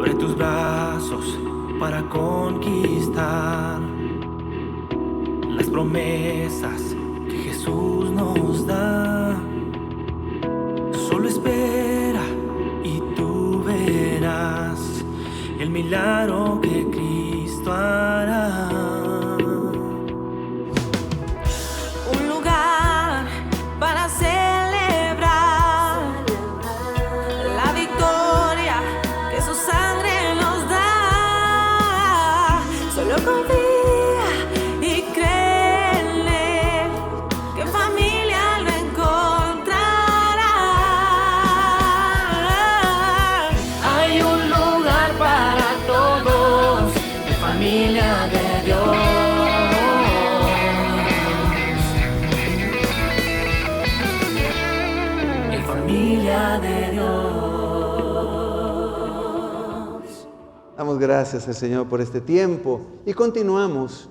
Abre tus brazos para conquistar las promesas que Jesús nos da. Solo espera y tú verás el milagro que Cristo hará. Un lugar para celebrar la victoria que su sangre nos da. Solo confía y cree en Él, que en familia lo encontrará. Hay un lugar para todos, en familia de Dios. En familia de Dios. Damos gracias al Señor por este tiempo y continuamos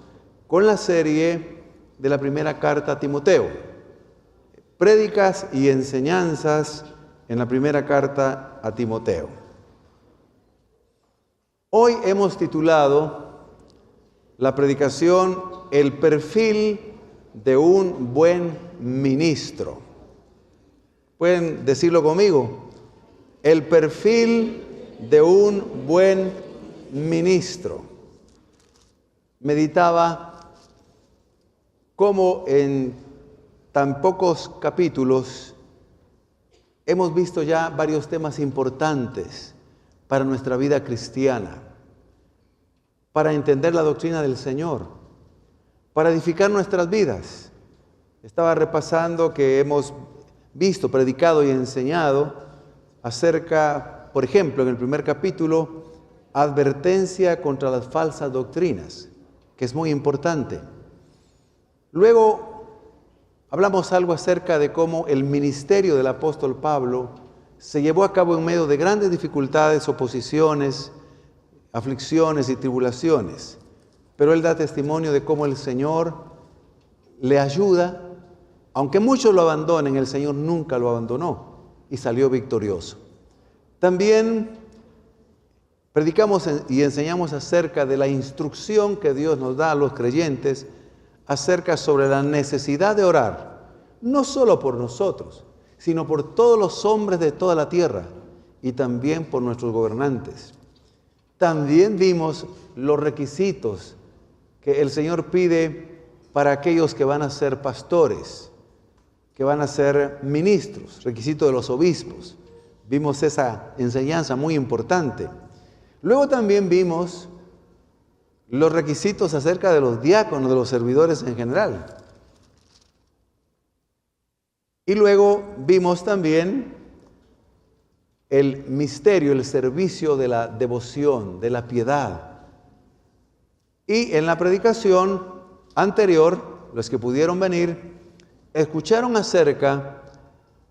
con la serie de la primera carta a Timoteo. Prédicas y enseñanzas en la primera carta a Timoteo. Hoy hemos titulado la predicación El perfil de un buen ministro. ¿Pueden decirlo conmigo? El perfil de un buen ministro. Meditaba cómo en tan pocos capítulos hemos visto ya varios temas importantes para nuestra vida cristiana, para entender la doctrina del Señor, para edificar nuestras vidas. Estaba repasando que hemos visto, predicado y enseñado acerca, por ejemplo, en el primer capítulo, advertencia contra las falsas doctrinas, que es muy importante. Luego hablamos algo acerca de cómo el ministerio del apóstol Pablo se llevó a cabo en medio de grandes dificultades, oposiciones, aflicciones y tribulaciones. Pero él da testimonio de cómo el Señor le ayuda. Aunque muchos lo abandonen, el Señor nunca lo abandonó y salió victorioso. También predicamos y enseñamos acerca de la instrucción que Dios nos da a los creyentes acerca sobre la necesidad de orar, no solo por nosotros, sino por todos los hombres de toda la tierra y también por nuestros gobernantes. También vimos los requisitos que el Señor pide para aquellos que van a ser pastores, que van a ser ministros, requisito de los obispos. Vimos esa enseñanza muy importante. Luego también vimos los requisitos acerca de los diáconos, de los servidores en general. Y luego vimos también el misterio, el servicio de la devoción, de la piedad. Y en la predicación anterior, los que pudieron venir, escucharon acerca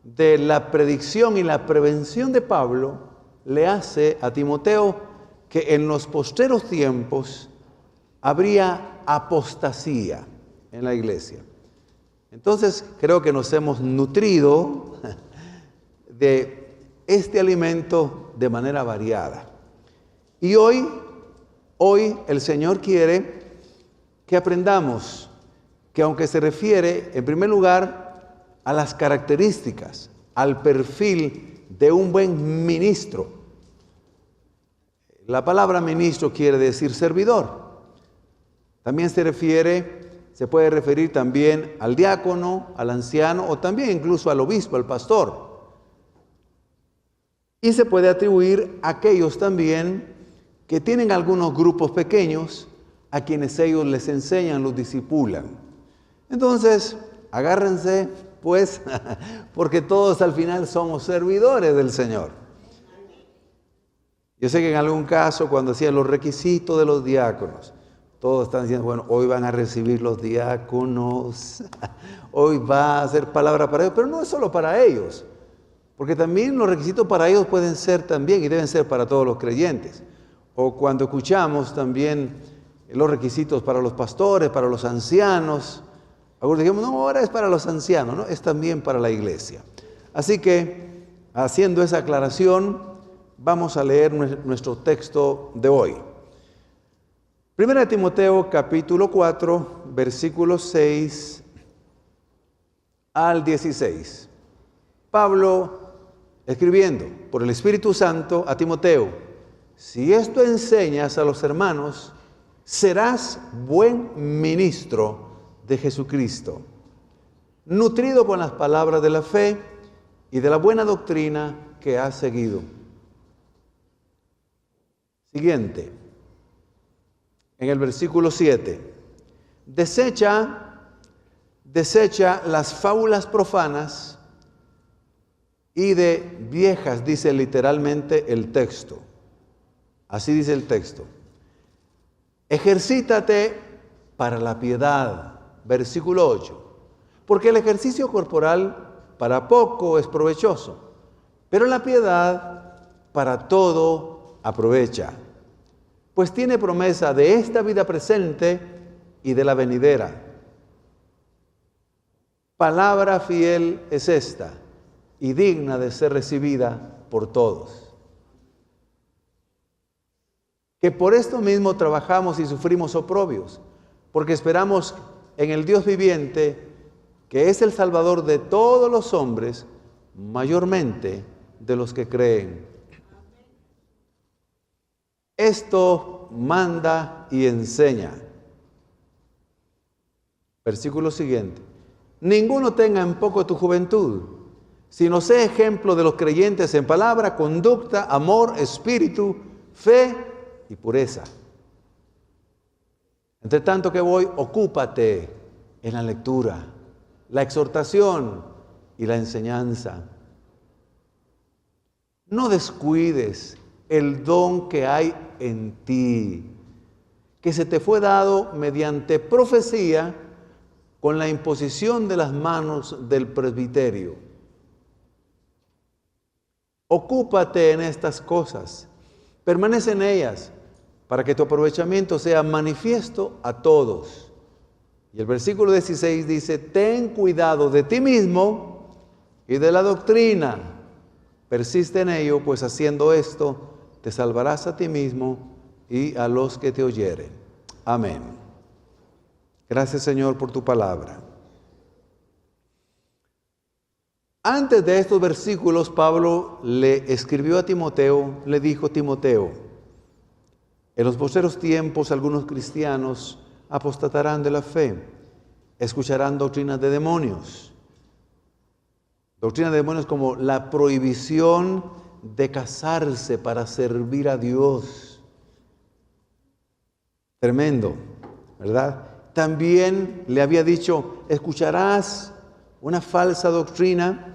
de la predicción y la prevención de Pablo le hace a Timoteo que en los postreros tiempos habría apostasía en la iglesia. Entonces creo que nos hemos nutrido de este alimento de manera variada. Y hoy el Señor quiere que aprendamos que aunque se refiere en primer lugar a las características, al perfil de un buen ministro. La palabra ministro quiere decir servidor. También se puede referir también al diácono, al anciano o también incluso al obispo, al pastor. Y se puede atribuir a aquellos también que tienen algunos grupos pequeños a quienes ellos les enseñan, los discipulan. Entonces, agárrense, pues, porque todos al final somos servidores del Señor. Yo sé que en algún caso, cuando hacían los requisitos de los diáconos, todos están diciendo, bueno, hoy van a recibir los diáconos, hoy va a ser palabra para ellos, pero no es solo para ellos, porque también los requisitos para ellos pueden ser también y deben ser para todos los creyentes. O cuando escuchamos también los requisitos para los pastores, para los ancianos, algunos dijimos, no, ahora es para los ancianos, no, es también para la iglesia. Así que, haciendo esa aclaración, vamos a leer nuestro texto de hoy. 1 Timoteo capítulo 4, versículos 6 al 16. Pablo escribiendo por el Espíritu Santo a Timoteo: si esto enseñas a los hermanos, serás buen ministro de Jesucristo, nutrido con las palabras de la fe y de la buena doctrina que has seguido. Siguiente, en el versículo 7, desecha las fábulas profanas y de viejas, dice literalmente el texto. Así dice el texto. Ejercítate para la piedad, versículo 8, porque el ejercicio corporal para poco es provechoso, pero la piedad para todo aprovecha, pues tiene promesa de esta vida presente y de la venidera. Palabra fiel es esta y digna de ser recibida por todos. Que por esto mismo trabajamos y sufrimos oprobios, porque esperamos en el Dios viviente, que es el Salvador de todos los hombres, mayormente de los que creen. Esto manda y enseña. Versículo siguiente. Ninguno tenga en poco tu juventud, sino sé ejemplo de los creyentes en palabra, conducta, amor, espíritu, fe y pureza. Entre tanto que voy, ocúpate en la lectura, la exhortación y la enseñanza. No descuides el don que hay en ti, que se te fue dado mediante profecía con la imposición de las manos del presbiterio. Ocúpate en estas cosas, permanece en ellas, para que tu aprovechamiento sea manifiesto a todos. Y el versículo 16 dice: ten cuidado de ti mismo y de la doctrina. Persiste en ello, pues haciendo esto te salvarás a ti mismo y a los que te oyeren. Amén. Gracias, Señor, por tu palabra. Antes de estos versículos, Pablo le escribió a Timoteo, le dijo: Timoteo, en los postreros tiempos algunos cristianos apostatarán de la fe, escucharán doctrinas de demonios. Doctrinas de demonios como la prohibición de casarse para servir a Dios. Tremendo, ¿verdad? También le había dicho: escucharás una falsa doctrina,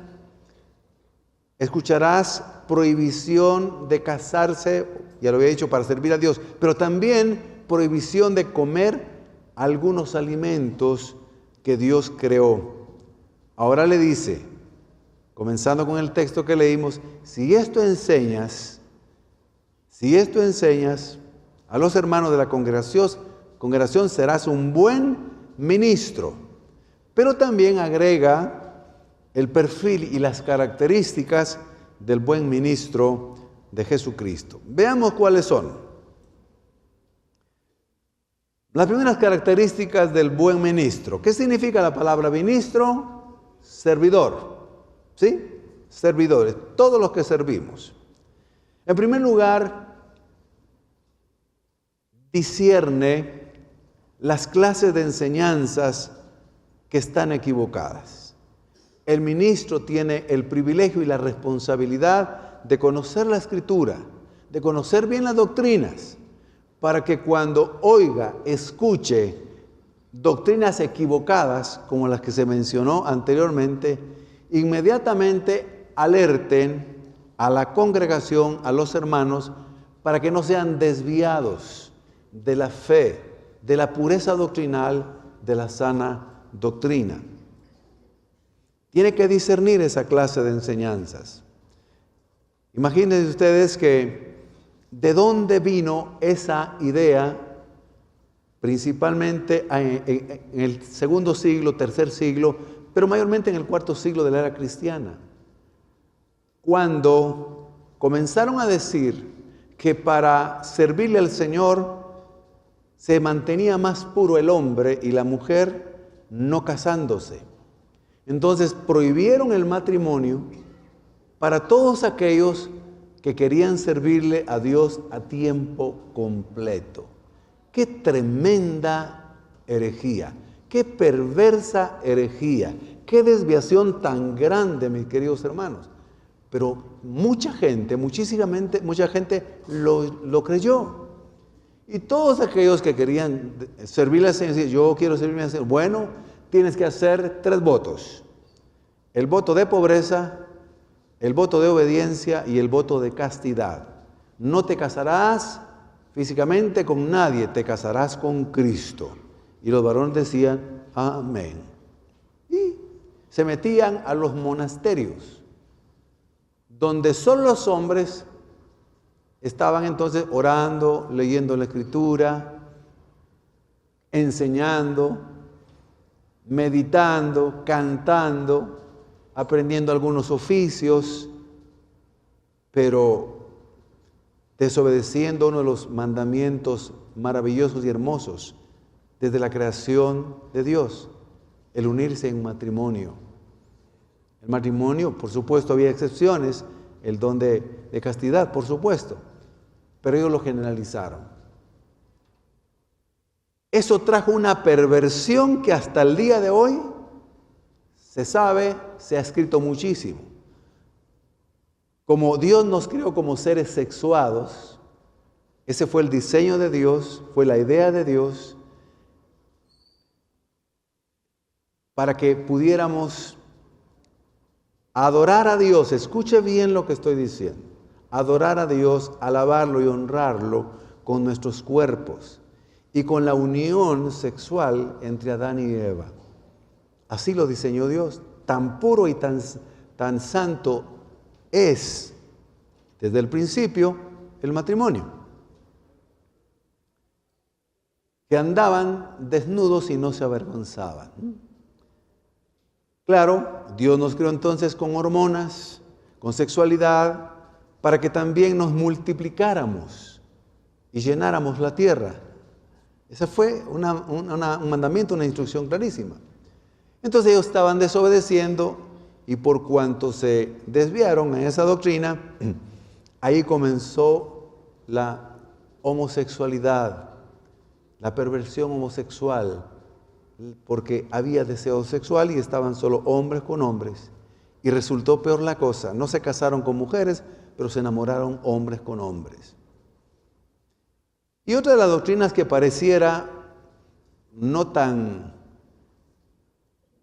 escucharás prohibición de casarse, ya lo había dicho, para servir a Dios, pero también prohibición de comer algunos alimentos que Dios creó. Ahora le dice, comenzando con el texto que leímos: si esto enseñas a los hermanos de la congregación, serás un buen ministro. Pero también agrega el perfil y las características del buen ministro de Jesucristo. Veamos cuáles son. Las primeras características del buen ministro. ¿Qué significa la palabra ministro? Servidor. ¿Sí? Servidores, todos los que servimos. En primer lugar, discierne las clases de enseñanzas que están equivocadas. El ministro tiene el privilegio y la responsabilidad de conocer la Escritura, de conocer bien las doctrinas, para que cuando oiga, escuche doctrinas equivocadas, como las que se mencionó anteriormente, inmediatamente alerten a la congregación, a los hermanos, para que no sean desviados de la fe, de la pureza doctrinal, de la sana doctrina. Tiene que discernir esa clase de enseñanzas. Imagínense ustedes que de dónde vino esa idea, principalmente en el segundo siglo, tercer siglo, pero mayormente en el cuarto siglo de la era cristiana, cuando comenzaron a decir que para servirle al Señor se mantenía más puro el hombre y la mujer no casándose. Entonces prohibieron el matrimonio para todos aquellos que querían servirle a Dios a tiempo completo. ¡Qué tremenda herejía! ¡Qué perversa herejía! ¡Qué desviación tan grande, mis queridos hermanos! Pero mucha gente lo creyó. Y todos aquellos que querían servirle al Señor, yo quiero servirle al Señor, bueno, tienes que hacer 3 votos. El voto de pobreza, el voto de obediencia y el voto de castidad. No te casarás físicamente con nadie, te casarás con Cristo. Y los varones decían, amén. Y se metían a los monasterios, donde solo los hombres estaban entonces orando, leyendo la Escritura, enseñando, meditando, cantando, aprendiendo algunos oficios, pero desobedeciendo uno de los mandamientos maravillosos y hermosos desde la creación de Dios, el unirse en matrimonio. El matrimonio, por supuesto, había excepciones, el don de castidad, por supuesto, pero ellos lo generalizaron. Eso trajo una perversión que hasta el día de hoy se sabe, se ha escrito muchísimo. Como Dios nos creó como seres sexuados, ese fue el diseño de Dios, fue la idea de Dios, para que pudiéramos adorar a Dios. Escuche bien lo que estoy diciendo. Adorar a Dios, alabarlo y honrarlo con nuestros cuerpos y con la unión sexual entre Adán y Eva. Así lo diseñó Dios. Tan puro y tan santo es desde el principio el matrimonio. Que andaban desnudos y no se avergonzaban. Claro, Dios nos creó entonces con hormonas, con sexualidad, para que también nos multiplicáramos y llenáramos la tierra. Ese fue un mandamiento, una instrucción clarísima. Entonces ellos estaban desobedeciendo y por cuanto se desviaron en esa doctrina, ahí comenzó la homosexualidad, la perversión homosexual, porque había deseo sexual y estaban solo hombres con hombres. Y resultó peor la cosa, no se casaron con mujeres, pero se enamoraron hombres con hombres. Y otra de las doctrinas que pareciera no tan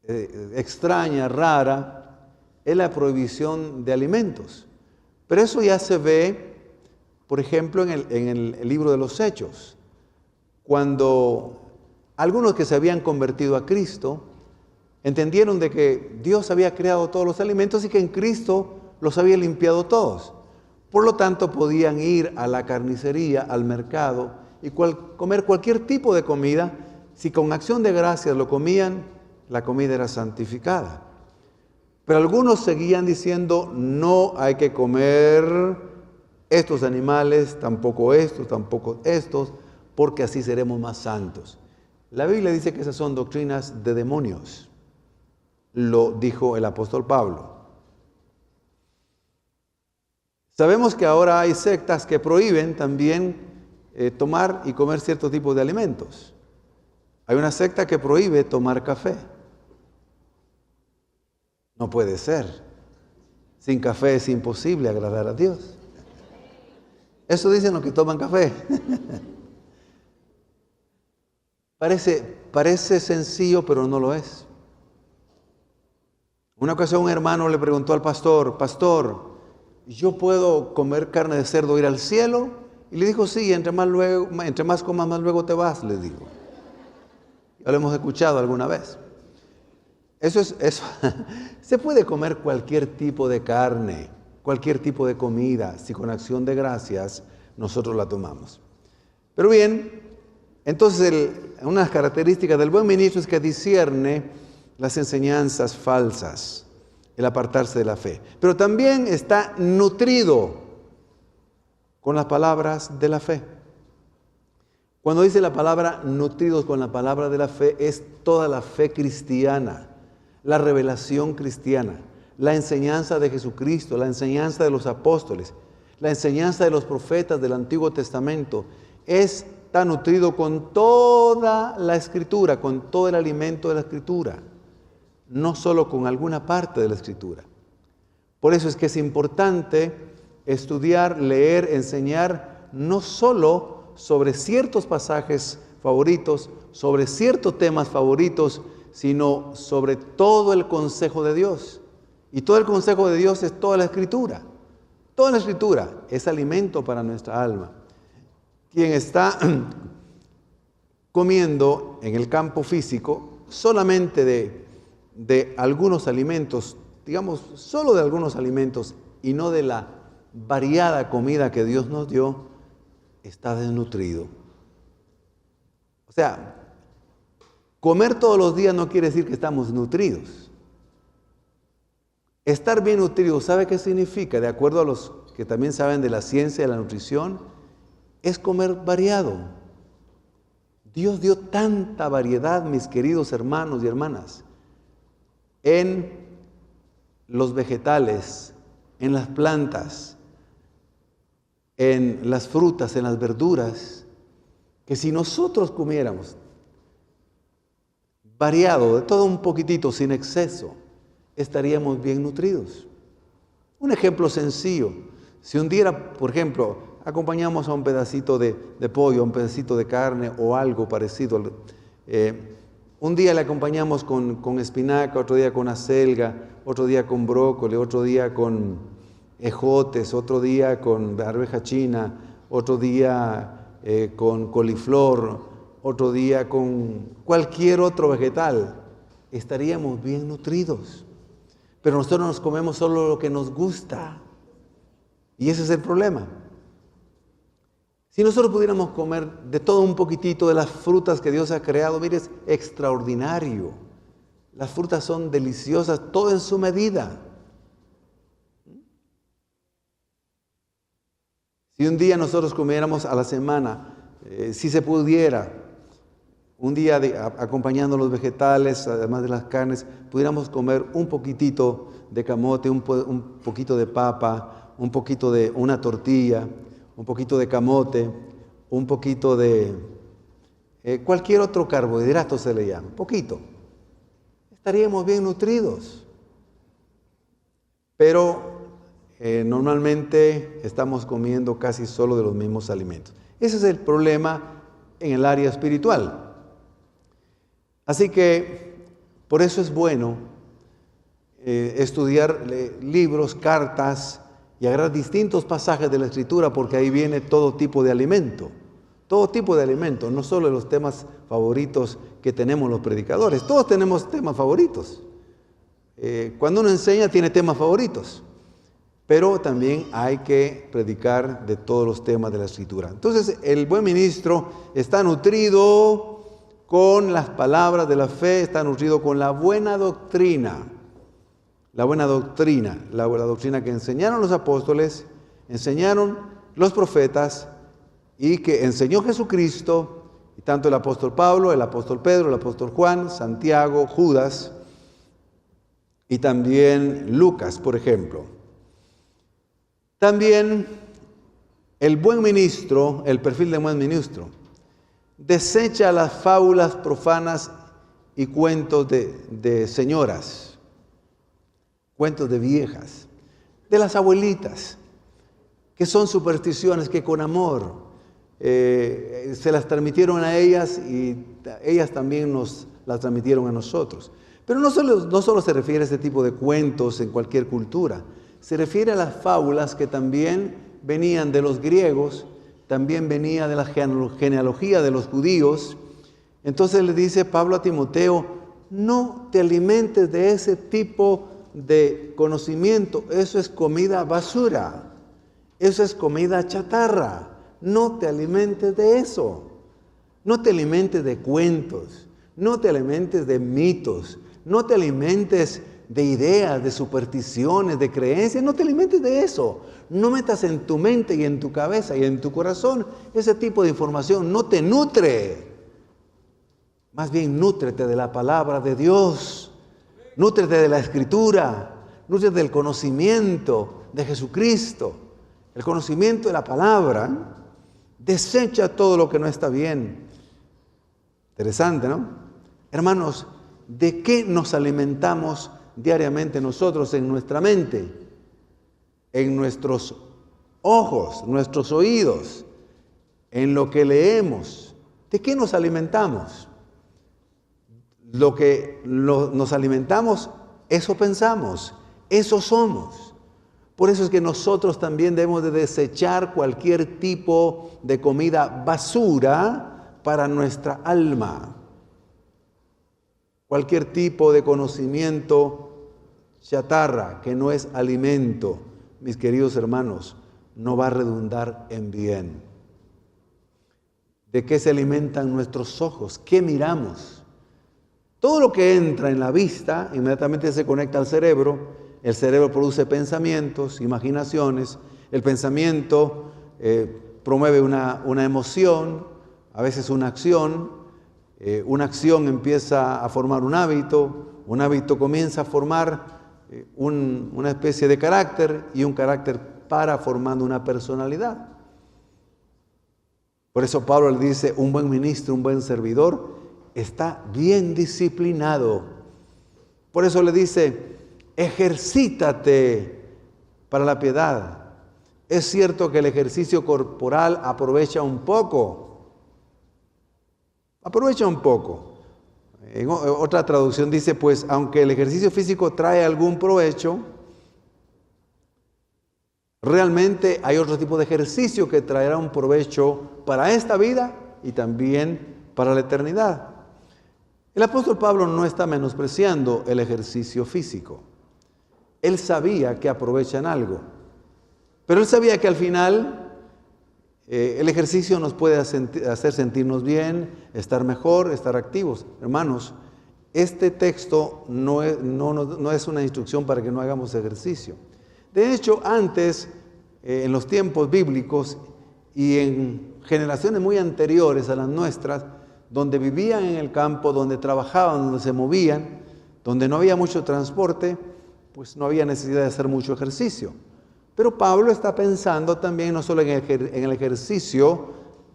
extraña, rara, es la prohibición de alimentos. Pero eso ya se ve, por ejemplo, en el libro de los Hechos, cuando algunos que se habían convertido a Cristo entendieron de que Dios había creado todos los alimentos y que en Cristo los había limpiado todos. Por lo tanto, podían ir a la carnicería, al mercado y comer cualquier tipo de comida. Si con acción de gracias lo comían, la comida era santificada. Pero algunos seguían diciendo, no hay que comer estos animales, tampoco estos, porque así seremos más santos. La Biblia dice que esas son doctrinas de demonios. Lo dijo el apóstol Pablo. Sabemos que ahora hay sectas que prohíben también tomar y comer ciertos tipos de alimentos. Hay una secta que prohíbe tomar café. No puede ser. Sin café es imposible agradar a Dios. Eso dicen los que toman café. Parece sencillo, pero no lo es. Una ocasión un hermano le preguntó al pastor, pastor, ¿yo puedo comer carne de cerdo e ir al cielo? Y le dijo, sí, entre más comas, más luego te vas, le dijo. Ya lo hemos escuchado alguna vez. Eso. Se puede comer cualquier tipo de carne, cualquier tipo de comida, si con acción de gracias nosotros la tomamos. Pero bien, entonces unas características del buen ministro es que discierne las enseñanzas falsas, el apartarse de la fe. Pero también está nutrido con las palabras de la fe. Cuando dice la palabra nutridos con la palabra de la fe, es toda la fe cristiana, la revelación cristiana, la enseñanza de Jesucristo, la enseñanza de los apóstoles, la enseñanza de los profetas del Antiguo Testamento. Está nutrido con toda la Escritura, con todo el alimento de la Escritura, no solo con alguna parte de la Escritura. Por eso es que es importante estudiar, leer, enseñar, no solo sobre ciertos pasajes favoritos, sobre ciertos temas favoritos, sino sobre todo el consejo de Dios. Y todo el consejo de Dios es toda la Escritura. Toda la Escritura es alimento para nuestra alma. Quien está comiendo en el campo físico solamente de algunos alimentos, digamos, solo de algunos alimentos y no de la variada comida que Dios nos dio, está desnutrido. O sea, comer todos los días no quiere decir que estamos nutridos. Estar bien nutrido, ¿sabe qué significa? De acuerdo a los que también saben de la ciencia de la nutrición, es comer variado. Dios dio tanta variedad, mis queridos hermanos y hermanas, en los vegetales, en las plantas, en las frutas, en las verduras, que si nosotros comiéramos variado, de todo un poquitito, sin exceso, estaríamos bien nutridos. Un ejemplo sencillo: si un día, por ejemplo, acompañamos a un pedacito de pollo, a un pedacito de carne o algo parecido, un día le acompañamos con espinaca, otro día con acelga, otro día con brócoli, otro día con ejotes, otro día con arveja china, otro día con coliflor, otro día con cualquier otro vegetal, estaríamos bien nutridos. Pero nosotros nos comemos solo lo que nos gusta. Y ese es el problema. Si nosotros pudiéramos comer de todo un poquitito de las frutas que Dios ha creado, mire, es extraordinario. Las frutas son deliciosas, todo en su medida. Si un día nosotros comiéramos a la semana, si se pudiera, un día acompañando los vegetales, además de las carnes, pudiéramos comer un poquitito de camote, un poquito de papa, un poquito de una tortilla, un poquito de camote, un poquito de cualquier otro carbohidrato se le llama, poquito. Estaríamos bien nutridos. Pero normalmente estamos comiendo casi solo de los mismos alimentos. Ese es el problema en el área espiritual. Así que por eso es bueno estudiar libros, cartas y agarrar distintos pasajes de la Escritura, porque ahí viene todo tipo de alimento. Todo tipo de alimento, no solo los temas favoritos que tenemos los predicadores. Todos tenemos temas favoritos. Cuando uno enseña tiene temas favoritos. Pero también hay que predicar de todos los temas de la Escritura. Entonces, el buen ministro está nutrido con las palabras de la fe, está nutrido con la buena doctrina. La buena doctrina, la doctrina que enseñaron los apóstoles, enseñaron los profetas y que enseñó Jesucristo, y tanto el apóstol Pablo, el apóstol Pedro, el apóstol Juan, Santiago, Judas y también Lucas, por ejemplo. También el buen ministro, el perfil de buen ministro, desecha las fábulas profanas y cuentos de señoras, cuentos de viejas, de las abuelitas, que son supersticiones que con amor se las transmitieron a ellas y ellas también nos las transmitieron a nosotros. Pero no solo se refiere a este tipo de cuentos en cualquier cultura, se refiere a las fábulas que también venían de los griegos, también venía de la genealogía de los judíos. Entonces le dice Pablo a Timoteo: no te alimentes de ese tipo de conocimiento, eso es comida basura, eso es comida chatarra, no te alimentes de eso, no te alimentes de cuentos, no te alimentes de mitos, no te alimentes de ideas, de supersticiones, de creencias. No te alimentes de eso. No metas en tu mente y en tu cabeza y en tu corazón ese tipo de información. No te nutre. Más bien, nútrete de la palabra de Dios. Nútrete de la Escritura. Nútrete del conocimiento de Jesucristo. El conocimiento de la palabra. Desecha todo lo que no está bien. Interesante, ¿no? Hermanos, ¿de qué nos alimentamos diariamente nosotros en nuestra mente? En nuestros ojos, nuestros oídos, en lo que leemos. ¿De qué nos alimentamos? Lo que nos alimentamos, eso pensamos, eso somos. Por eso es que nosotros también debemos de desechar cualquier tipo de comida basura para nuestra alma. Cualquier tipo de conocimiento chatarra que no es alimento, mis queridos hermanos, no va a redundar en bien. ¿De qué se alimentan nuestros ojos? ¿Qué miramos? Todo lo que entra en la vista inmediatamente se conecta al cerebro. El cerebro produce pensamientos, imaginaciones. El pensamiento promueve una emoción, a veces una acción. Una acción empieza a formar un hábito comienza a formar una especie de carácter y un carácter para formando una personalidad. Por eso Pablo le dice, un buen ministro, un buen servidor, está bien disciplinado. Por eso le dice, ejercítate para la piedad. Es cierto que el ejercicio corporal aprovecha un poco. En otra traducción dice, pues, aunque el ejercicio físico trae algún provecho, realmente hay otro tipo de ejercicio que traerá un provecho para esta vida y también para la eternidad. El apóstol Pablo no está menospreciando el ejercicio físico. Él sabía que aprovechan algo, pero él sabía que al final el ejercicio nos puede hacer sentirnos bien, estar mejor, estar activos. Hermanos, este texto no es una instrucción para que no hagamos ejercicio. De hecho, antes, en los tiempos bíblicos y en generaciones muy anteriores a las nuestras, donde vivían en el campo, donde trabajaban, donde se movían, donde no había mucho transporte, pues no había necesidad de hacer mucho ejercicio. Pero Pablo está pensando también no solo en el ejercicio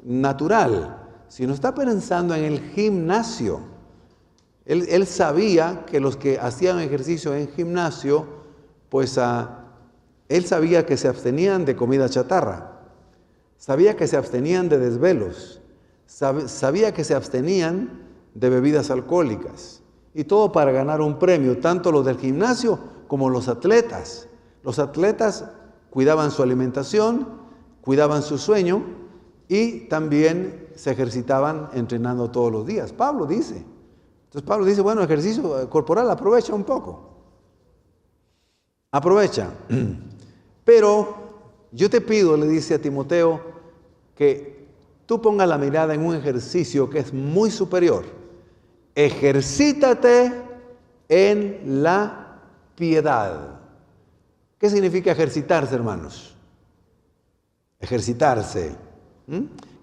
natural, sino está pensando en el gimnasio. Él sabía que los que hacían ejercicio en gimnasio, pues él sabía que se abstenían de comida chatarra, sabía que se abstenían de desvelos, sabía que se abstenían de bebidas alcohólicas. Y todo para ganar un premio, tanto los del gimnasio como los atletas. Los atletas cuidaban su alimentación, cuidaban su sueño y también se ejercitaban entrenando todos los días. Pablo dice. Entonces Pablo dice, bueno, ejercicio corporal, aprovecha un poco. Aprovecha. Pero yo te pido, le dice a Timoteo, que tú pongas la mirada en un ejercicio que es muy superior. Ejercítate en la piedad. ¿Qué significa ejercitarse, hermanos? Ejercitarse.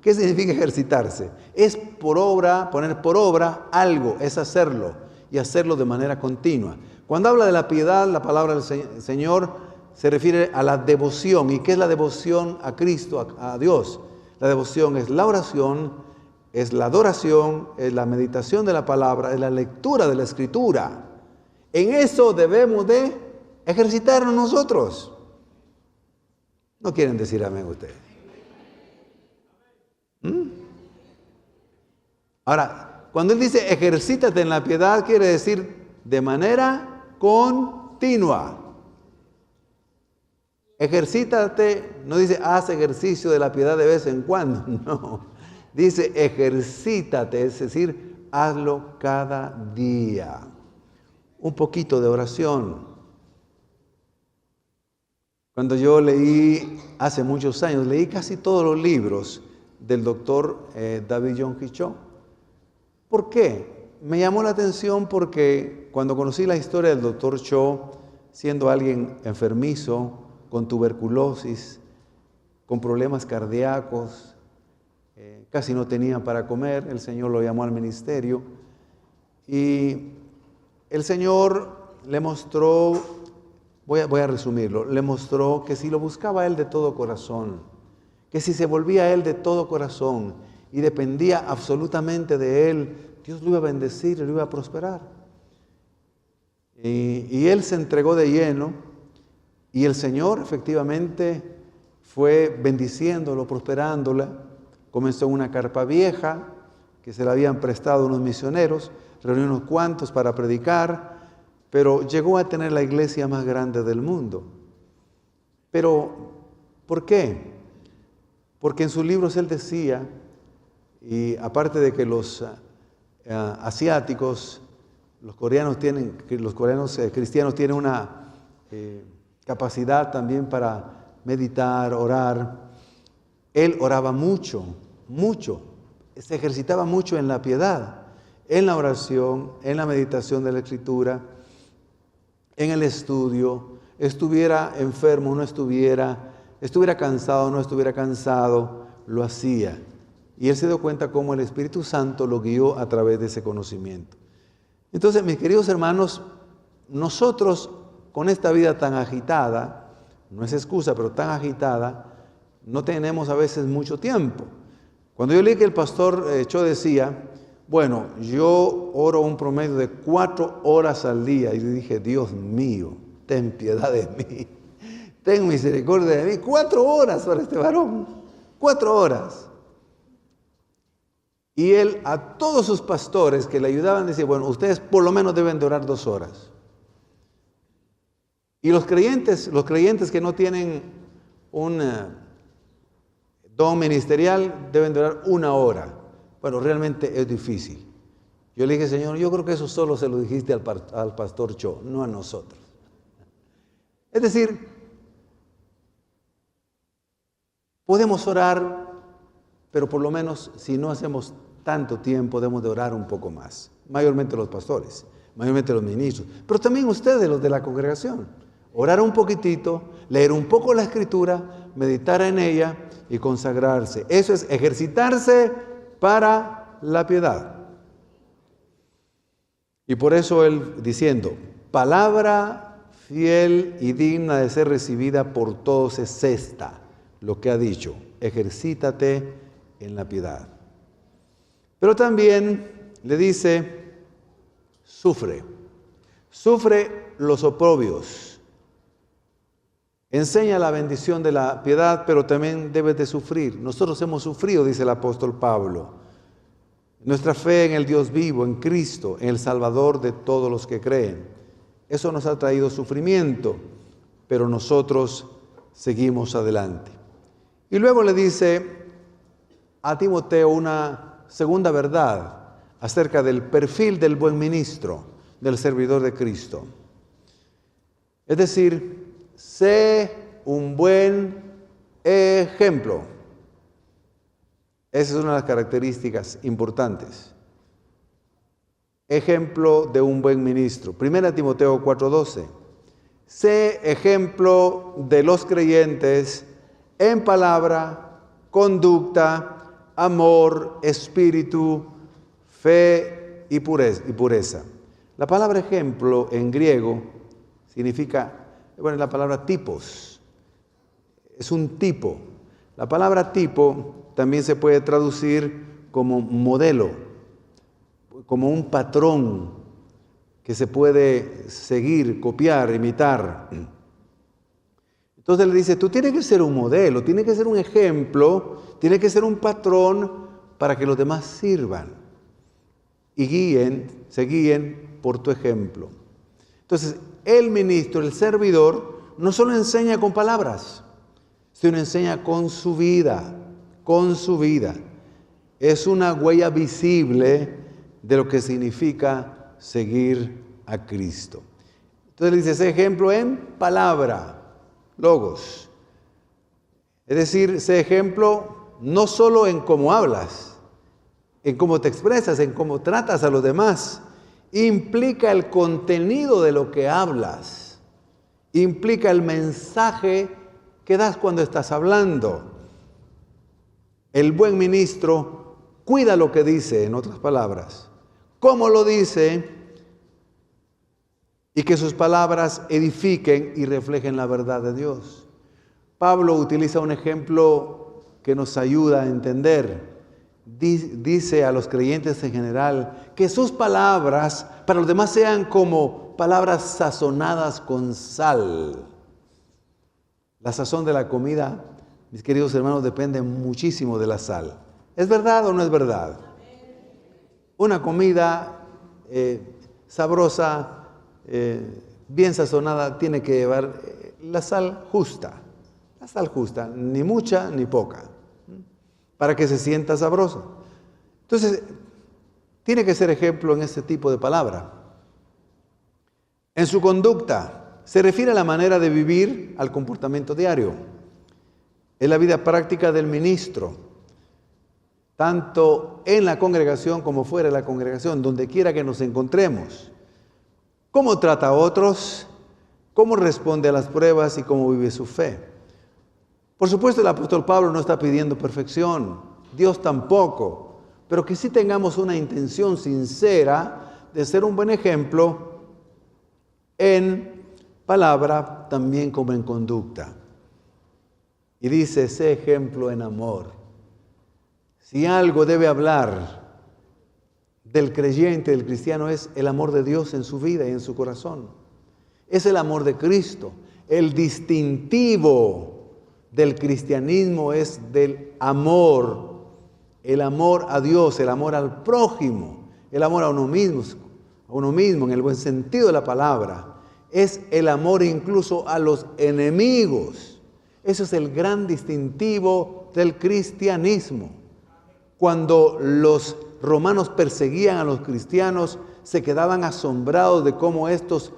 ¿Qué significa ejercitarse? Es por obra, poner por obra algo, es hacerlo y hacerlo de manera continua. Cuando habla de la piedad, la palabra del Señor se refiere a la devoción. ¿Y qué es la devoción a Cristo, a Dios? La devoción es la oración, es la adoración, es la meditación de la palabra, es la lectura de la Escritura. En eso debemos de ejercitarnos nosotros. ¿No quieren decir amén ustedes? Ahora, cuando él dice ejercítate en la piedad, quiere decir de manera continua. Ejercítate, no dice haz ejercicio de la piedad de vez en cuando, no. Dice ejercítate, es decir, hazlo cada día. Un poquito de oración. Cuando yo leí, hace muchos años, leí casi todos los libros del doctor David John Hichot. ¿Por qué? me llamó la atención porque cuando conocí la historia del Dr. Cho, siendo alguien enfermizo, con tuberculosis, con problemas cardíacos, casi no tenía para comer, el Señor lo llamó al ministerio y el Señor le mostró, voy a resumirlo, le mostró que si lo buscaba a Él de todo corazón, que si se volvía a Él de todo corazón y dependía absolutamente de Él, Dios lo iba a bendecir y lo iba a prosperar. Y él se entregó de lleno y el Señor efectivamente fue bendiciéndolo, prosperándola. Comenzó en una carpa vieja que se la habían prestado unos misioneros, reunió unos cuantos para predicar, pero llegó a tener la iglesia más grande del mundo. Pero, ¿por qué? Porque en sus libros él decía, y aparte de que los asiáticos, los coreanos cristianos tienen una capacidad también para meditar, orar. Él oraba mucho, se ejercitaba mucho en la piedad, en la oración, en la meditación de la Escritura, en el estudio, estuviera enfermo o no estuviera cansado o no estuviera cansado, lo hacía. Y él se dio cuenta cómo el Espíritu Santo lo guió a través de ese conocimiento. Entonces, mis queridos hermanos, nosotros con esta vida tan agitada, no es excusa, pero tan agitada, no tenemos a veces mucho tiempo. Cuando yo leí que el pastor Cho decía, bueno, yo oro un promedio de 4 horas al día, y yo dije, Dios mío, ten piedad de mí, ten misericordia de mí. 4 horas para este varón, 4 horas. Y él a todos sus pastores que le ayudaban decía, bueno, ustedes por lo menos deben de orar 2 horas. Y los creyentes que no tienen un don ministerial deben de orar 1 hora. Bueno, realmente es difícil. Yo le dije, Señor, yo creo que eso solo se lo dijiste al pastor Cho, no a nosotros. Es decir, podemos orar, pero por lo menos si no hacemos tanto tiempo, debemos de orar un poco más. Mayormente los pastores, mayormente los ministros, pero también ustedes, los de la congregación. Orar un poquitito, leer un poco la Escritura, meditar en ella y consagrarse. Eso es ejercitarse para la piedad. Y por eso él diciendo, palabra fiel y digna de ser recibida por todos es esta, lo que ha dicho, ejercítate en la piedad. Pero también le dice, sufre los oprobios. Enseña la bendición de la piedad, pero también debes de sufrir. Nosotros hemos sufrido, dice el apóstol Pablo. Nuestra fe en el Dios vivo, en Cristo, en el Salvador de todos los que creen. Eso nos ha traído sufrimiento, pero nosotros seguimos adelante. Y luego le dice a Timoteo una segunda verdad acerca del perfil del buen ministro, del servidor de Cristo. Es decir, sé un buen ejemplo. Esa es una de las características importantes. Ejemplo de un buen ministro. 1 Timoteo 4:12. Sé ejemplo de los creyentes en palabra, conducta, amor, espíritu, fe y pureza. La palabra ejemplo en griego significa, bueno, la palabra tipos. Es un tipo. La palabra tipo también se puede traducir como modelo, como un patrón que se puede seguir, copiar, imitar. Entonces le dice, tú tienes que ser un modelo, tienes que ser un ejemplo, tienes que ser un patrón para que los demás sirvan y se guíen por tu ejemplo. Entonces, el ministro, el servidor, no solo enseña con palabras, sino enseña con su vida, Es una huella visible de lo que significa seguir a Cristo. Entonces le dice, ese ejemplo en palabra, logos. Es decir, ese ejemplo no solo en cómo hablas, en cómo te expresas, en cómo tratas a los demás. Implica el contenido de lo que hablas. Implica el mensaje que das cuando estás hablando. El buen ministro cuida lo que dice, en otras palabras. Cómo lo dice y que sus palabras edifiquen y reflejen la verdad de Dios. Pablo utiliza un ejemplo que nos ayuda a entender. Dice a los creyentes en general que sus palabras para los demás sean como palabras sazonadas con sal. La sazón de la comida, mis queridos hermanos, depende muchísimo de la sal. ¿Es verdad o no es verdad? Una comida sabrosa, bien sazonada, tiene que llevar la sal justa. La sal justa, ni mucha ni poca, para que se sienta sabroso. Entonces, tiene que ser ejemplo en este tipo de palabra. En su conducta, se refiere a la manera de vivir, al comportamiento diario. Es la vida práctica del ministro, tanto en la congregación como fuera de la congregación, donde quiera que nos encontremos. Cómo trata a otros, cómo responde a las pruebas y cómo vive su fe. Por supuesto, el apóstol Pablo no está pidiendo perfección, Dios tampoco, pero que sí tengamos una intención sincera de ser un buen ejemplo en palabra, también como en conducta. Y dice, sé ejemplo en amor. Si algo debe hablar del creyente, del cristiano, es el amor de Dios en su vida y en su corazón. Es el amor de Cristo. El distintivo del cristianismo es del amor, el amor a Dios, el amor al prójimo, el amor a uno mismo en el buen sentido de la palabra. Es el amor incluso a los enemigos. Eso es el gran distintivo del cristianismo. Cuando los romanos perseguían a los cristianos, se quedaban asombrados de cómo estos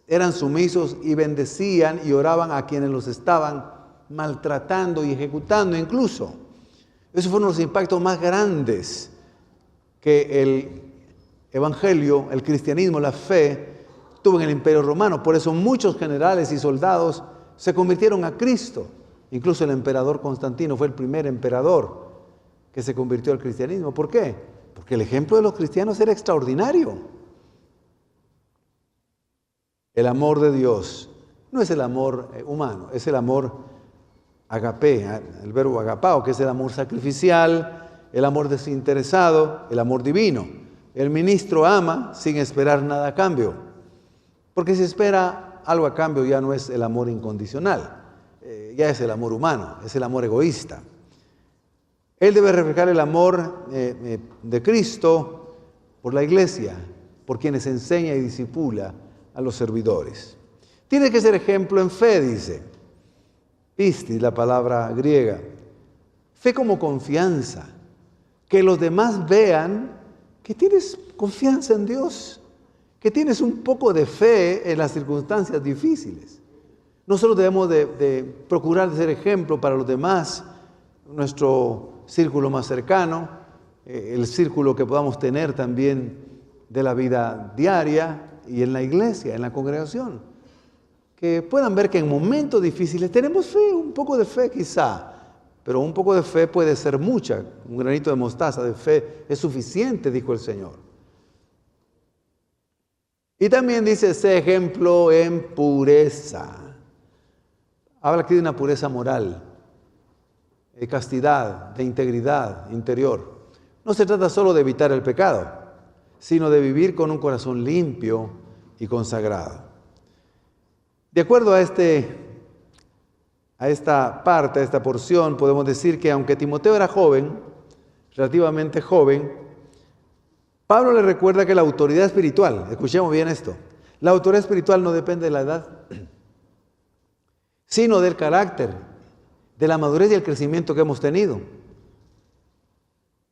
eran sumisos y bendecían y oraban a quienes los estaban maltratando y ejecutando incluso. Esos fueron los impactos más grandes que el evangelio, el cristianismo, la fe tuvo en el imperio romano. Por eso muchos generales y soldados se convirtieron a Cristo. Incluso el emperador Constantino fue el primer emperador que se convirtió al cristianismo. ¿Por qué? Porque el ejemplo de los cristianos era extraordinario. El amor de Dios no es el amor humano, es el amor agapé, el verbo agapao, que es el amor sacrificial, el amor desinteresado, el amor divino. El ministro ama sin esperar nada a cambio, porque si espera algo a cambio ya no es el amor incondicional, ya es el amor humano, es el amor egoísta. Él debe reflejar el amor de Cristo por la iglesia, por quienes enseña y discipula a los servidores. Tiene que ser ejemplo en fe, dice. Pistis, la palabra griega. Fe como confianza. Que los demás vean que tienes confianza en Dios, que tienes un poco de fe en las circunstancias difíciles. Nosotros debemos de procurar ser ejemplo para los demás, nuestro círculo más cercano, el círculo que podamos tener también de la vida diaria y en la iglesia, en la congregación. Que puedan ver que en momentos difíciles tenemos fe, un poco de fe quizá, pero un poco de fe puede ser mucha. Un granito de mostaza de fe es suficiente, dijo el Señor. Y también dice, sé ejemplo en pureza. Habla aquí de una pureza moral, de castidad, de integridad interior. No se trata solo de evitar el pecado, sino de vivir con un corazón limpio y consagrado. De acuerdo a esta parte, a esta porción, podemos decir que aunque Timoteo era joven, relativamente joven, Pablo le recuerda que la autoridad espiritual, escuchemos bien esto, la autoridad espiritual no depende de la edad, sino del carácter, de la madurez y el crecimiento que hemos tenido.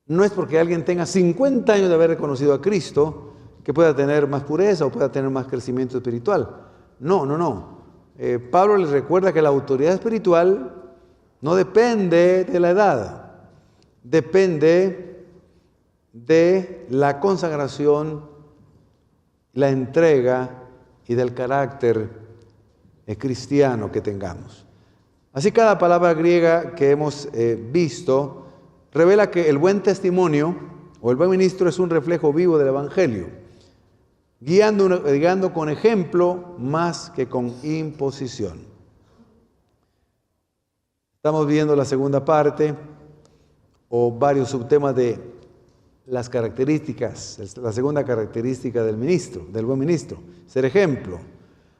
No es porque alguien tenga 50 años de haber reconocido a Cristo que pueda tener más pureza o pueda tener más crecimiento espiritual. No. Pablo les recuerda que la autoridad espiritual no depende de la edad, depende de la consagración, la entrega y del carácter cristiano que tengamos. Así, cada palabra griega que hemos visto revela que el buen testimonio o el buen ministro es un reflejo vivo del Evangelio, guiando con ejemplo más que con imposición. Estamos viendo la segunda parte o varios subtemas de las características, la segunda característica del ministro, del buen ministro, ser ejemplo.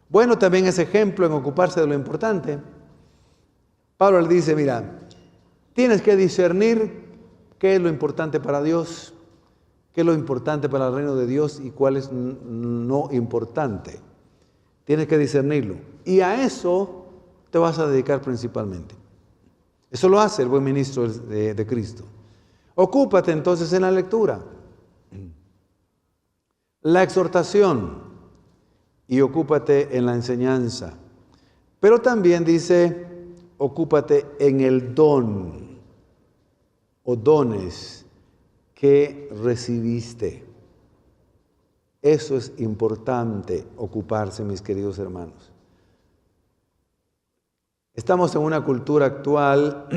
Bueno, también es ejemplo en ocuparse de lo importante. Pablo le dice, mira, tienes que discernir qué es lo importante para Dios, qué es lo importante para el reino de Dios y cuál es no importante. Tienes que discernirlo. Y a eso te vas a dedicar principalmente. Eso lo hace el buen ministro de Cristo. Ocúpate entonces en la lectura, la exhortación y ocúpate en la enseñanza. Pero también dice, ocúpate en el don o dones que recibiste. Eso es importante, ocuparse, mis queridos hermanos. Estamos en una cultura actual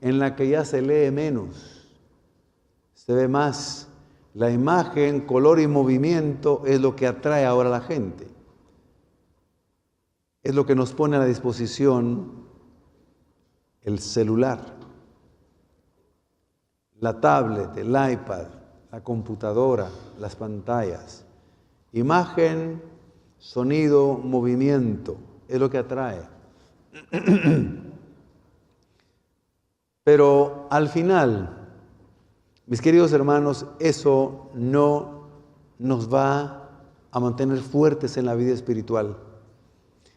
en la que ya se lee menos, se ve más. La imagen, color y movimiento es lo que atrae ahora a la gente. Es lo que nos pone a la disposición el celular, la tablet, el iPad, la computadora, las pantallas. Imagen, sonido, movimiento, es lo que atrae. Pero al final, mis queridos hermanos, eso no nos va a mantener fuertes en la vida espiritual.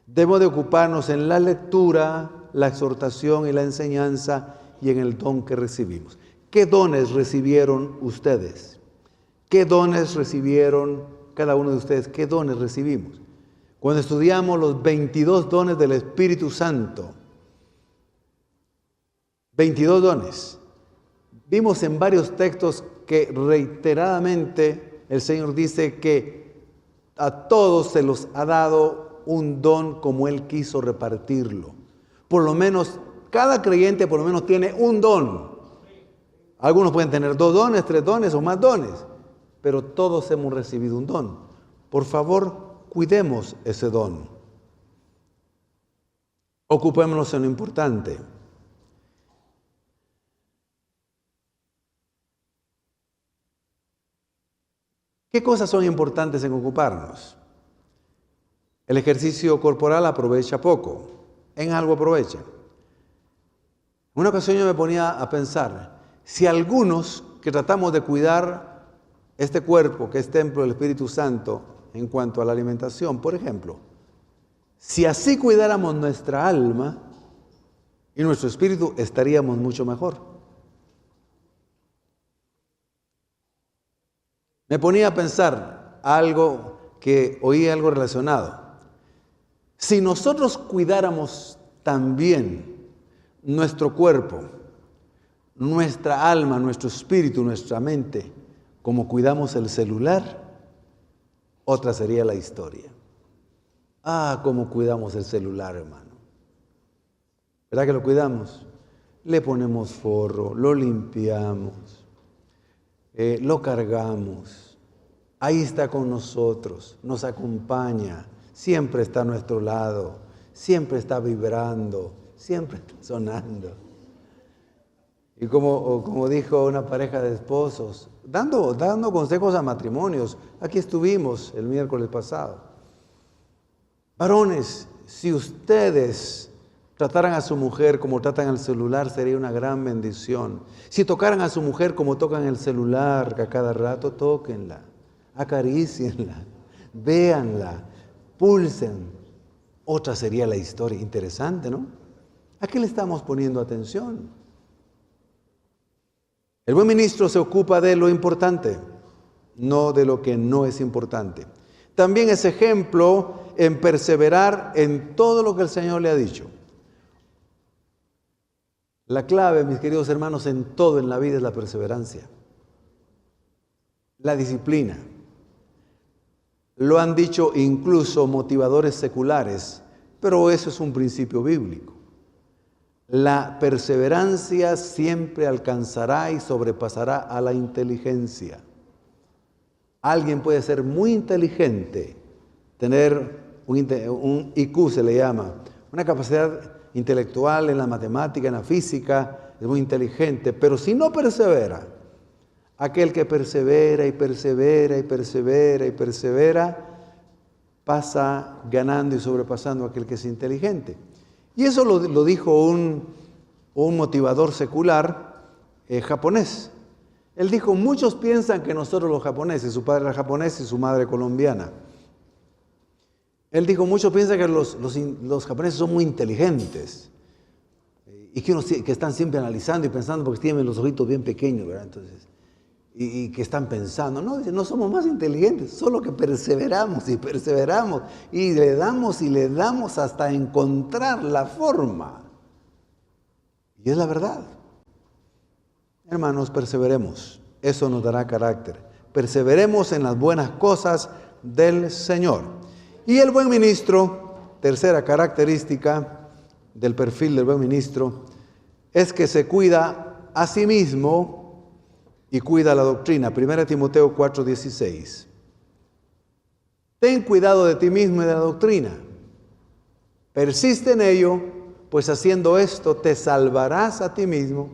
Debemos de ocuparnos en la lectura, la exhortación y la enseñanza y en el don que recibimos. ¿Qué dones recibieron ustedes? ¿Qué dones recibieron cada uno de ustedes? ¿Qué dones recibimos? Cuando estudiamos los 22 dones del Espíritu Santo, 22 dones, vimos en varios textos que reiteradamente el Señor dice que a todos se los ha dado un don como Él quiso repartirlo. Por lo menos, cada creyente por lo menos tiene un don. Algunos pueden tener 2 dones, 3 dones o más dones, pero todos hemos recibido un don. Por favor, cuidemos ese don. Ocupémonos en lo importante. ¿Qué cosas son importantes en ocuparnos? El ejercicio corporal aprovecha poco, en algo aprovecha. En una ocasión yo me ponía a pensar, si algunos que tratamos de cuidar este cuerpo, que es templo del Espíritu Santo, en cuanto a la alimentación, por ejemplo, si así cuidáramos nuestra alma y nuestro espíritu, estaríamos mucho mejor. Me ponía a pensar algo que oí algo relacionado. Si nosotros cuidáramos también nuestro cuerpo, nuestra alma, nuestro espíritu, nuestra mente, como cuidamos el celular, otra sería la historia. Ah, cómo cuidamos el celular, hermano. ¿Verdad que lo cuidamos? Le ponemos forro, lo limpiamos, lo cargamos. Ahí está con nosotros, nos acompaña, siempre está a nuestro lado, siempre está vibrando, siempre está sonando. Y como dijo una pareja de esposos, dando consejos a matrimonios, aquí estuvimos el miércoles pasado. Varones, si ustedes trataran a su mujer como tratan al celular, sería una gran bendición. Si tocaran a su mujer como tocan el celular, que a cada rato tóquenla, acarícienla, véanla, pulsen. Otra sería la historia. Interesante, ¿no? ¿A qué le estamos poniendo atención? El buen ministro se ocupa de lo importante, no de lo que no es importante. También es ejemplo en perseverar en todo lo que el Señor le ha dicho. La clave, mis queridos hermanos, en todo en la vida es la perseverancia. la disciplina. Lo han dicho incluso motivadores seculares, pero eso es un principio bíblico. La perseverancia siempre alcanzará y sobrepasará a la inteligencia. Alguien puede ser muy inteligente, tener un IQ se le llama, una capacidad intelectual en la matemática, en la física, es muy inteligente, pero si no persevera, aquel que persevera y persevera y persevera y persevera, pasa ganando y sobrepasando a aquel que es inteligente. Y eso lo dijo un motivador secular japonés. Él dijo, muchos piensan que nosotros los japoneses, su padre era japonés y su madre colombiana. Él dijo, muchos piensan que los japoneses son muy inteligentes y que están siempre analizando y pensando porque tienen los ojitos bien pequeños, ¿verdad? Entonces, y que están pensando. No, dice, no somos más inteligentes, solo que perseveramos y perseveramos y le damos hasta encontrar la forma. Y es la verdad. Hermanos, perseveremos. Eso nos dará carácter. Perseveremos en las buenas cosas del Señor. Y el buen ministro, tercera característica del perfil del buen ministro, es que se cuida a sí mismo y cuida la doctrina. 1 Timoteo 4:16. Ten cuidado de ti mismo y de la doctrina. Persiste en ello, pues haciendo esto te salvarás a ti mismo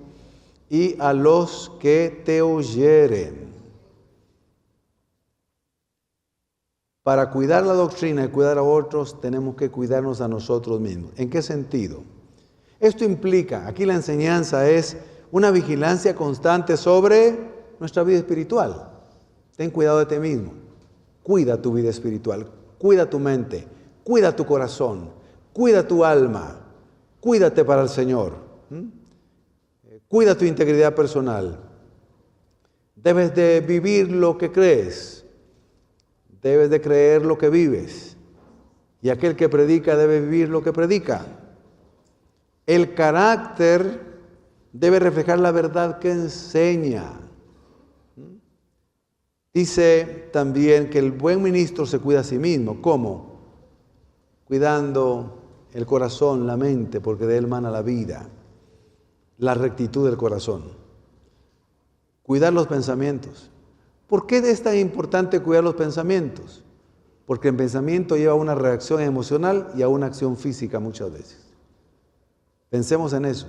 y a los que te oyeren. Para cuidar la doctrina y cuidar a otros, tenemos que cuidarnos a nosotros mismos. ¿En qué sentido? Esto implica, aquí la enseñanza es una vigilancia constante sobre nuestra vida espiritual. Ten cuidado de ti mismo. Cuida tu vida espiritual. Cuida tu mente. Cuida tu corazón. Cuida tu alma. Cuídate para el Señor. Cuida tu integridad personal. Debes de vivir lo que crees. Debes de creer lo que vives. Y aquel que predica debe vivir lo que predica. El carácter debe reflejar la verdad que enseña. Dice también que el buen ministro se cuida a sí mismo. ¿Cómo? Cuidando el corazón, la mente, porque de él mana la vida. La rectitud del corazón. Cuidar los pensamientos. ¿Por qué es tan importante cuidar los pensamientos? Porque el pensamiento lleva a una reacción emocional y a una acción física muchas veces. Pensemos en eso.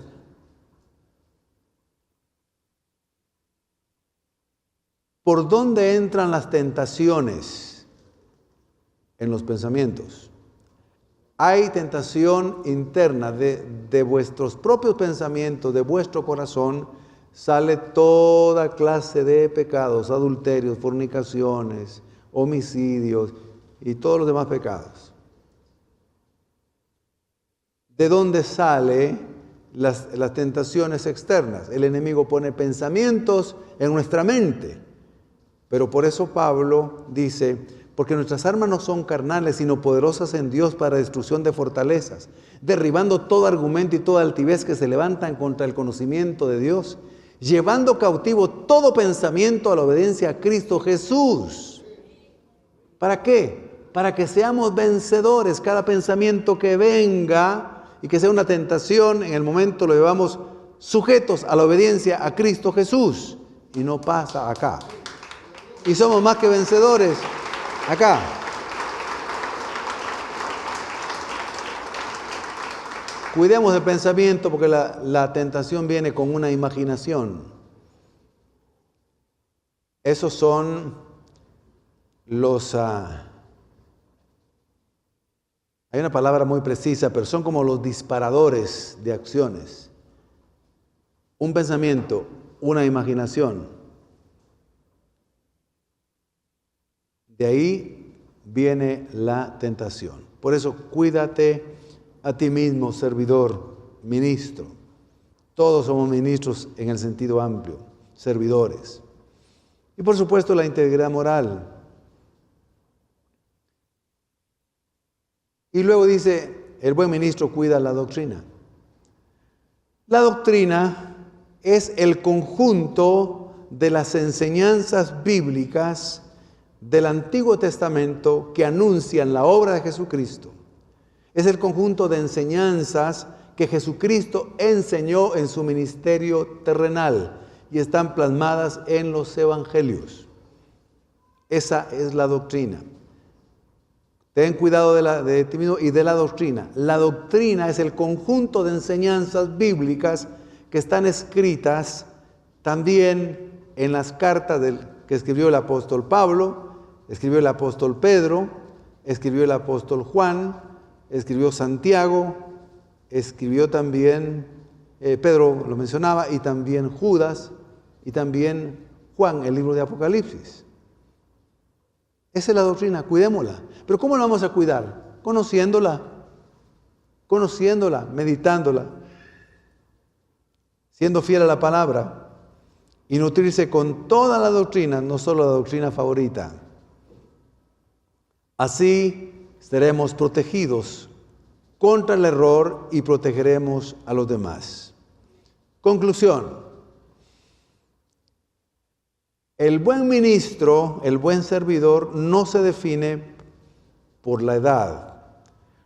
¿Por dónde entran las tentaciones? En los pensamientos. Hay tentación interna de vuestros propios pensamientos, de vuestro corazón, sale toda clase de pecados, adulterios, fornicaciones, homicidios y todos los demás pecados. ¿De dónde salen las tentaciones externas? El enemigo pone pensamientos en nuestra mente. Pero por eso Pablo dice, porque nuestras armas no son carnales, sino poderosas en Dios para destrucción de fortalezas, derribando todo argumento y toda altivez que se levantan contra el conocimiento de Dios, llevando cautivo todo pensamiento a la obediencia a Cristo Jesús. ¿Para qué? Para que seamos vencedores. Cada pensamiento que venga y que sea una tentación, en el momento lo llevamos sujetos a la obediencia a Cristo Jesús. Y no pasa acá. Y somos más que vencedores acá. Cuidemos el pensamiento porque la tentación viene con una imaginación. Esos son los... hay una palabra muy precisa, pero son como los disparadores de acciones. Un pensamiento, una imaginación. De ahí viene la tentación. Por eso cuídate a ti mismo, servidor, ministro. Todos somos ministros en el sentido amplio, servidores. Y por supuesto la integridad moral. Y luego dice, el buen ministro cuida la doctrina. La doctrina es el conjunto de las enseñanzas bíblicas del Antiguo Testamento que anuncian la obra de Jesucristo. Es el conjunto de enseñanzas que Jesucristo enseñó en su ministerio terrenal y están plasmadas en los evangelios. Esa es la doctrina. Ten cuidado de ti mismo y de la doctrina. La doctrina es el conjunto de enseñanzas bíblicas que están escritas también en las cartas que escribió el apóstol Pablo, escribió el apóstol Pedro, escribió el apóstol Juan, escribió Santiago, escribió también, Pedro lo mencionaba, y también Judas, y también Juan, el libro de Apocalipsis. Esa es la doctrina, cuidémosla. Pero ¿cómo la vamos a cuidar? Conociéndola, meditándola, siendo fiel a la palabra y nutrirse con toda la doctrina, no solo la doctrina favorita. Así seremos protegidos contra el error y protegeremos a los demás. Conclusión. El buen ministro, el buen servidor, no se define por la edad,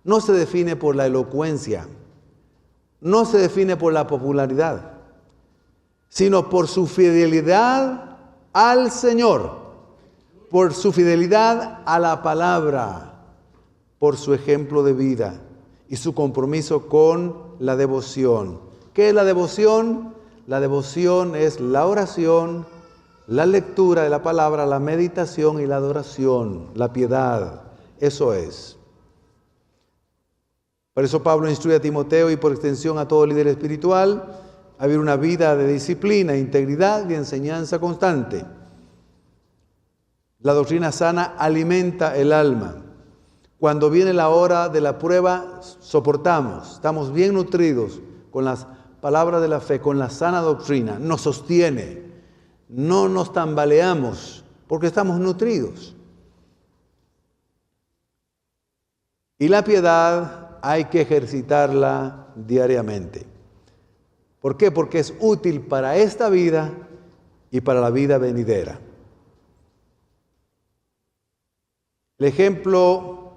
no se define por la elocuencia, no se define por la popularidad, sino por su fidelidad al Señor, por su fidelidad a la palabra, por su ejemplo de vida y su compromiso con la devoción. ¿Qué es la devoción? La devoción es la oración, la lectura de la palabra, la meditación y la adoración, la piedad. Eso es. Por eso Pablo instruye a Timoteo y por extensión a todo líder espiritual a vivir una vida de disciplina, integridad y enseñanza constante. La doctrina sana alimenta el alma. Cuando viene la hora de la prueba, soportamos, estamos bien nutridos con las palabras de la fe, con la sana doctrina, nos sostiene. No nos tambaleamos porque estamos nutridos. Y la piedad hay que ejercitarla diariamente. ¿Por qué? Porque es útil para esta vida y para la vida venidera. El ejemplo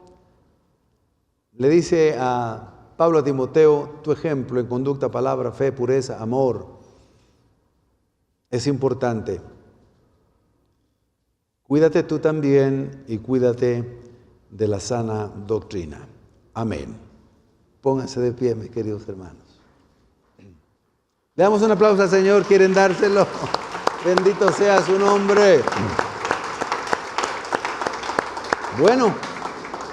le dice a Pablo a Timoteo, tu ejemplo en conducta, palabra, fe, pureza, amor, es importante. Cuídate tú también y cuídate de la sana doctrina. Amén. Pónganse de pie, mis queridos hermanos. Le damos un aplauso al Señor, ¿quieren dárselo? Bendito sea su nombre. Bueno,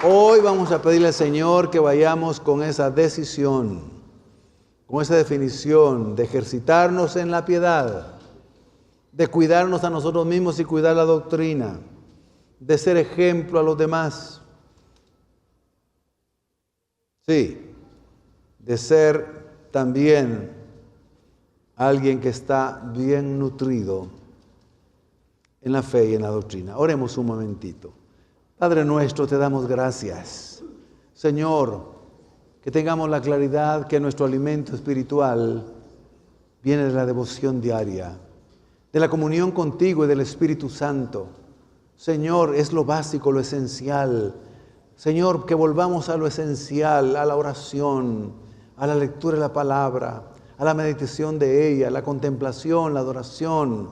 hoy vamos a pedirle al Señor que vayamos con esa decisión, con esa definición de ejercitarnos en la piedad, de cuidarnos a nosotros mismos y cuidar la doctrina, de ser ejemplo a los demás. Sí, de ser también alguien que está bien nutrido en la fe y en la doctrina. Oremos un momentito. Padre nuestro, te damos gracias. Señor, que tengamos la claridad que nuestro alimento espiritual viene de la devoción diaria, de la comunión contigo y del Espíritu Santo. Señor, es lo básico, lo esencial. Señor, que volvamos a lo esencial, a la oración, a la lectura de la palabra, a la meditación de ella, la contemplación, la adoración.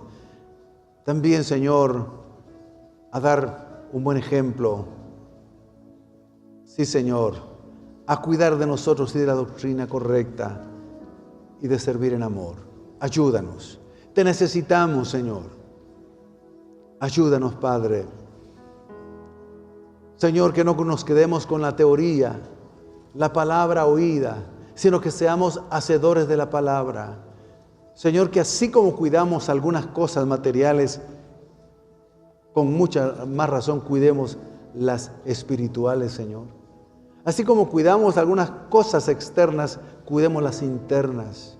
También, Señor, a dar un buen ejemplo. Sí, Señor, a cuidar de nosotros y de la doctrina correcta y de servir en amor. Ayúdanos. Te necesitamos, Señor. Ayúdanos, Padre. Señor, que no nos quedemos con la teoría, la palabra oída, sino que seamos hacedores de la palabra. Señor, que así como cuidamos algunas cosas materiales, con mucha más razón cuidemos las espirituales, Señor. Así como cuidamos algunas cosas externas, cuidemos las internas.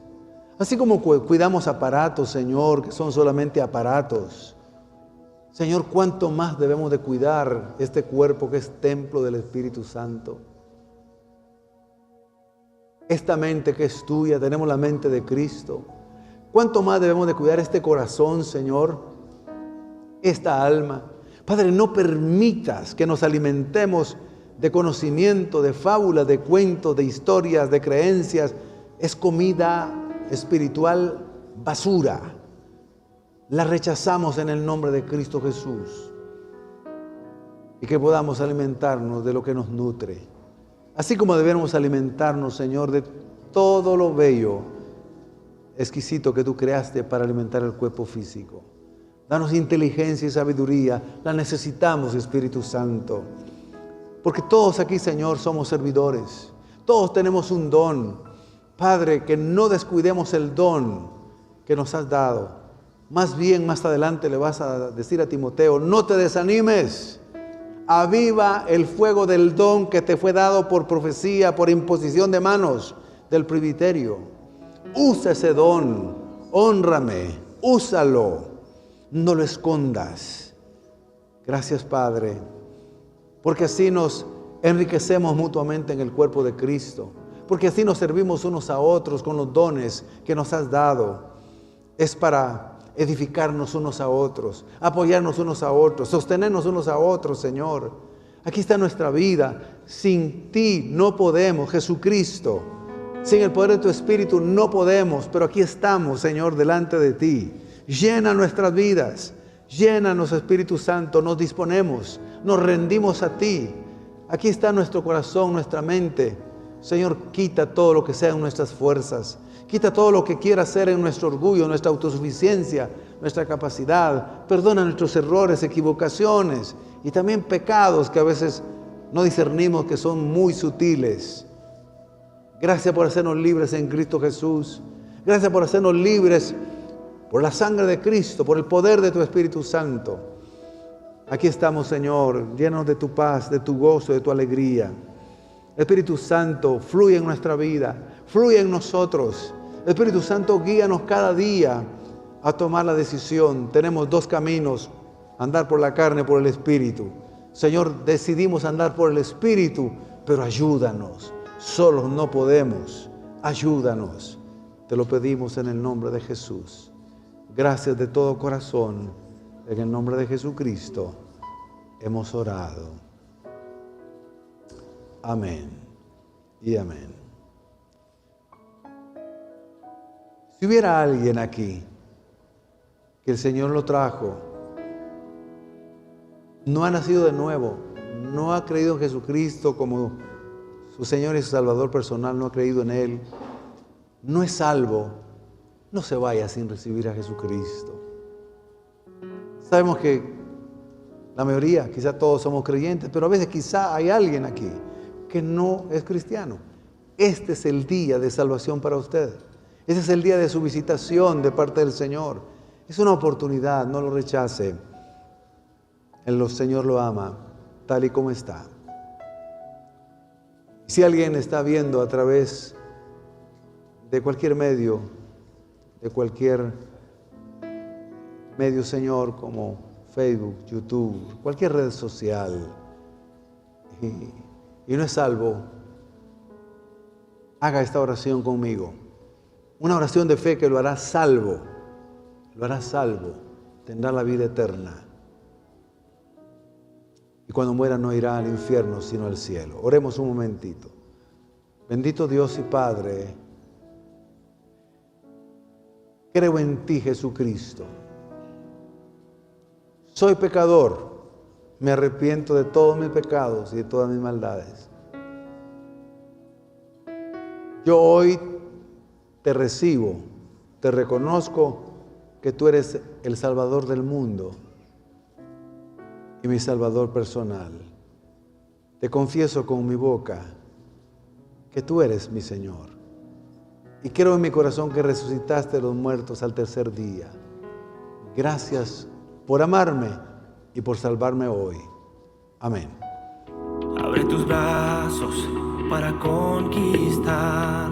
Así como cuidamos aparatos, Señor, que son solamente aparatos. Señor, ¿cuánto más debemos de cuidar este cuerpo que es templo del Espíritu Santo? Esta mente que es tuya, tenemos la mente de Cristo. ¿Cuánto más debemos de cuidar este corazón, Señor? Esta alma. Padre, no permitas que nos alimentemos de conocimiento, de fábulas, de cuentos, de historias, de creencias. Es comida espiritual basura. La rechazamos en el nombre de Cristo Jesús. Y que podamos alimentarnos de lo que nos nutre. Así como debemos alimentarnos, Señor, de todo lo bello, exquisito que tú creaste para alimentar el cuerpo físico. Danos inteligencia y sabiduría. La necesitamos, Espíritu Santo. Porque todos aquí, Señor, somos servidores. Todos tenemos un don. Padre, que no descuidemos el don que nos has dado. Más bien, más adelante le vas a decir a Timoteo, no te desanimes. Aviva el fuego del don que te fue dado por profecía, por imposición de manos del presbiterio. Usa ese don, hónrame, úsalo, no lo escondas. Gracias, Padre, porque así nos enriquecemos mutuamente en el cuerpo de Cristo, porque así nos servimos unos a otros con los dones que nos has dado. Es para edificarnos unos a otros, apoyarnos unos a otros, sostenernos unos a otros, Señor. Aquí está nuestra vida. Sin ti no podemos, Jesucristo. Sin el poder de tu Espíritu no podemos, pero aquí estamos, Señor, delante de ti. Llena nuestras vidas, llénanos, Espíritu Santo. Nos disponemos, nos rendimos a ti. Aquí está nuestro corazón, nuestra mente. Señor, quita todo lo que sea en nuestras fuerzas. Quita todo lo que quiera hacer en nuestro orgullo, nuestra autosuficiencia, nuestra capacidad. Perdona nuestros errores, equivocaciones y también pecados que a veces no discernimos, que son muy sutiles. Gracias por hacernos libres en Cristo Jesús. Gracias por hacernos libres por la sangre de Cristo, por el poder de tu Espíritu Santo. Aquí estamos, Señor, llenos de tu paz, de tu gozo, de tu alegría. Espíritu Santo, fluye en nuestra vida, fluye en nosotros. Espíritu Santo, guíanos cada día a tomar la decisión. Tenemos dos caminos, andar por la carne, por el Espíritu. Señor, decidimos andar por el Espíritu, pero ayúdanos. Solos no podemos, ayúdanos. Te lo pedimos en el nombre de Jesús. Gracias de todo corazón. En el nombre de Jesucristo hemos orado. Amén y amén. Si hubiera alguien aquí que el Señor lo trajo, no ha nacido de nuevo, no ha creído en Jesucristo como su Señor y su Salvador personal, no ha creído en Él, no es salvo, no se vaya sin recibir a Jesucristo. Sabemos que la mayoría, quizá todos somos creyentes, pero a veces quizá hay alguien aquí que no es cristiano. Este es el día de salvación para usted. Este es el día de su visitación de parte del Señor. Es una oportunidad, no lo rechace. El Señor lo ama tal y como está. Si alguien está viendo a través de cualquier medio, Señor, como Facebook, YouTube, cualquier red social, y no es salvo, haga esta oración conmigo. Una oración de fe que lo hará salvo, tendrá la vida eterna. Y cuando muera no irá al infierno, sino al cielo. Oremos un momentito. Bendito Dios y Padre, creo en ti, Jesucristo. Soy pecador. Me arrepiento de todos mis pecados y de todas mis maldades. Yo hoy te recibo, te reconozco que tú eres el Salvador del mundo y mi Salvador personal. Te confieso con mi boca que tú eres mi Señor. Y creo en mi corazón que resucitaste de los muertos al tercer día. Gracias por amarme y por salvarme hoy. Amén. Abre tus brazos para conquistar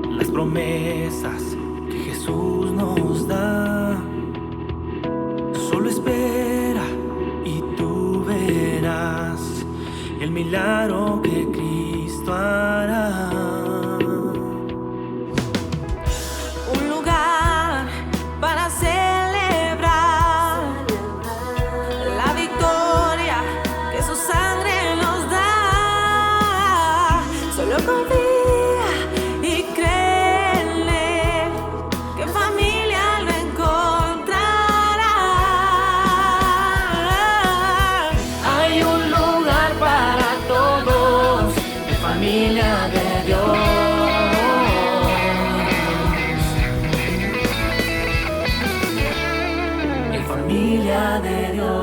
las promesas que Jesús nos da. Solo espera y tú verás el milagro que Cristo hará. Un gloria de Dios.